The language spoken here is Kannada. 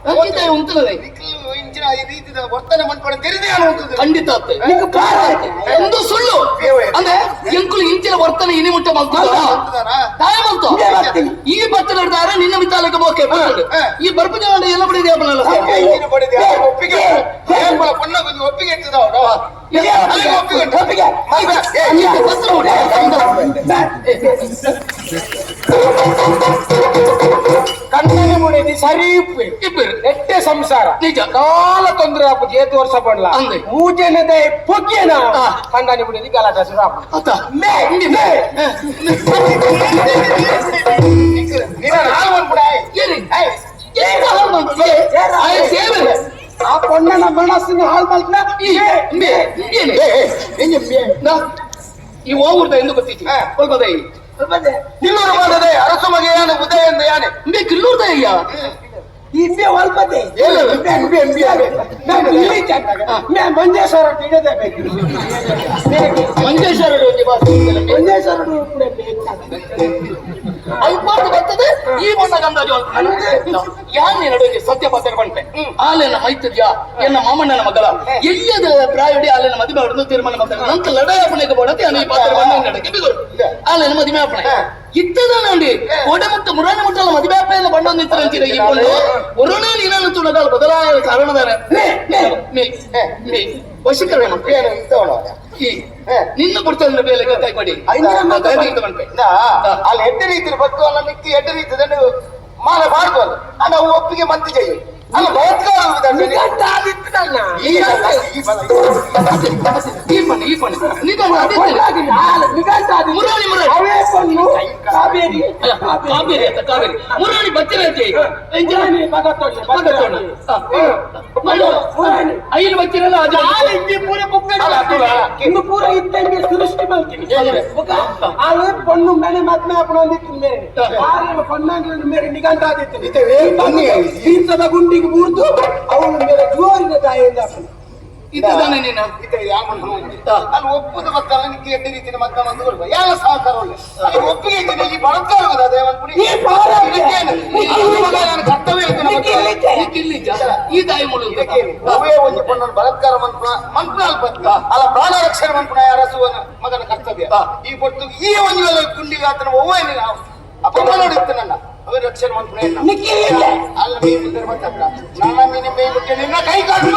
ಅಂಕಿತ ಉಂಟಲ್ಲದೆ ಇಂಚಿನ ಈ ರೀತಿಯ ವರ್ತನೆ ಮಾಡ್ಕೊಂಡು ತೆರೆದೇ ಅನ್ನುವಂಥದ್ದು ಖಂಡಿತ ಒಂದು ಸುಳ್ಳು ಅಂದ್ರೆ ಎಂಕುಲು ಇಂಚಿನ ವರ್ತನೆ ಇನಿ ಮುಟ್ಟ ಬಂತು ಈ ಬತ್ತಲಿಡ್ದಾರ ನಿನ್ನ ಮಿತಾಲಕ್ಕೆ ಬೋಕೆ ಈ ಬರ್ಪಜ ಎಲ್ಲ ಬಡಿದೆ ಒಪ್ಪಿಗೆ ಒಪ್ಪಿಗೆ ಇರ್ತದ ಕಣ್ಣನೆ ಮುಡಿದಿ ಸರಿ ಎಟ್ಟೆ ಸಂಸಾರ ನಿಜ ಕಾಲ ತೊಂದರೆ ಹಾಕುದು ಏತು ವರ್ಷ ಪಡ್ಲ ಮೂಜನದೆ ಪೊಗ್ಗೆನ ಕಣ್ಣನೆ ಮುಡಿದಿ ಗಲಾಟ ಶುರು ಹಾಕುದು ಆ ಪೊಣ್ಣನ ಮನಸ್ಸಿನ ಹಾಳು ಮಾಡ್ತ ಈ ಹೋಗುರ್ದ ಎಂದು ಗೊತ್ತಿತ್ತು ಹೋಗೋದೈ ನಿಲ್ಲೂರು ಮಾಡದೆ ಅರಸು ಮಗೆಯಾನೆ ಉದಯ ಎಂದು ಯಾನೆ ಕಿಲ್ಲೂರ್ದ ಅಯ್ಯ ಇಬ್ಬೆ ಒಲ್ಪದೆ ಮಂಜೇಶ್ವರ ಹಿಡಿದೇಬೇಕು ಮಂಜೇಶ್ವರ ಮಂಜೇಶ್ವರ ಅಲ್ಪ ಬರ್ತದೆ ಈ ಬಣ್ಣ ಗಂಧಾಜು ಯಾನ್ ನಡುವೆ ಸತ್ಯ ಪತ್ರ ಬಂಟೆ ಆಲೆನ ಮೈತಿದ್ಯಾ ಎನ್ನ ಮಾಮಣ್ಣನ ಮಗಳ ಎಲ್ಲಿಯದ ಪ್ರಾಯಡಿ ಆಲೆನ ಮದುವೆ ಹೊಡೆದು ತೀರ್ಮಾನ ಮಾಡ್ತಾರೆ ನಂತರ ಲಡಾಯಪಣೆಗೆ ಬೋಡತಿ ಅನ್ನ ಈ ಪಾತ್ರ ಬಣ್ಣ ನಡಕ್ಕೆ ಬಿಗುರು ಆಲೆನ ಮದುವೆ ಅಪ್ಪಣೆ ಇತ್ತದ ನೋಡಿ ಕೋಟೆ ಮತ್ತು ಮುರಾಣಿ ಮುಟ್ಟಲ್ಲ ಮದುವೆ ಅಪ್ಪೆಯನ್ನು ಬಣ್ಣ ನಿಂತಿರಂತೀರ ಈ ಬಣ್ಣ ಒರೋನೇ ನೀನನ್ನು ತುಣಗಾಲ ಬದಲಾದ ಕಾರಣದಾರ ವಶೀಕರಣ ನಿನ್ನ ಕೊಡ್ತಾರೆ ಬೇಲೆ ಕೈ ಕೊಡಿ ಅಲ್ಲಿ ಎಡ್ಡೆ ರೀತಿ ಬತ್ತು ಅಲ್ಲ ನಿಕ್ಕಿ ಎಡ್ಡೆ ರೀತಿ ಮಾನ ಮಾಡ್ಬೋದು ಅಲ್ಲ ಒಪ್ಪಿಗೆ ಮಂತಿ ಜೈ ಅಲ್ಲ ಮುರಾಣಿ ಬತ್ತಿರ ಐದು ಬತ್ತಿರಲ್ಲ ಇನ್ನು ಪೂರ ಇದ್ದಂಗೆ ಸೃಷ್ಟಿ ಮಾಡ್ತೀನಿ ಪೊಣ್ಣು ಮೇಲೆ ಮಾತ್ಮೆ ಹಾಕೊಂಡು ಮೇರೆ ಪೊಣ್ಣಾಗಿ ಮೇರೆ ನಿಗಂಟಾದಿತ್ತು ತೀರ್ಥದ ಗುಂಡಿಗೆ ಮೂರ್ದು ಅವನ ಮೇಲೆ ಜೋರಿನ ದಾಯಿಂದ ಇದ್ದಾನೆ ನೀನು ಅಲ್ಲಿ ಒಪ್ಪುದ ಮಕ್ಕಳ ನಿಕ್ಕಿ ಎಡ್ಡೆ ರೀತಿಯ ಮಕ್ಕಳ ಒಂದು ಕೊಡುವ ಯಾವ ಸಹಕಾರ ಒಳ್ಳೆ ಒಪ್ಪಿಗೆ ಇದ್ದೀನಿ ಈ ಬಲತ್ಕಾರ ಕರ್ತವ್ಯ ಈ ದಾಯಿ ಮೂಲಕ ಅವೇ ಒಂದು ಪೊಣ್ಣನ್ನು ಬಲತ್ಕಾರ ಮಂತ್ರಾಲ್ ಬತ್ತ ಅಲ್ಲ ಪ್ರಾಣ ರಕ್ಷಣೆ ಮಂತ್ರ ಅರಸುವನ ಮಗನ ಕರ್ತವ್ಯ ಈ ಕೊಟ್ಟು ಈ ಒಂದು ಕುಂಡಿಗೆ ಆತನ ಒವ್ವೇ ಅಪಮಾನ ನೋಡಿತ್ತು ನನ್ನ ಅವೇ ರಕ್ಷಣೆ ಮಂತ್ರ ಅಲ್ಲ ಮೇ ಮುಂದೆ ಬರ್ತಾರ ನನ್ನ ಮೀನಿ ಮೇ ಬಿಟ್ಟು ನಿನ್ನ ಕೈ ಕಾಟು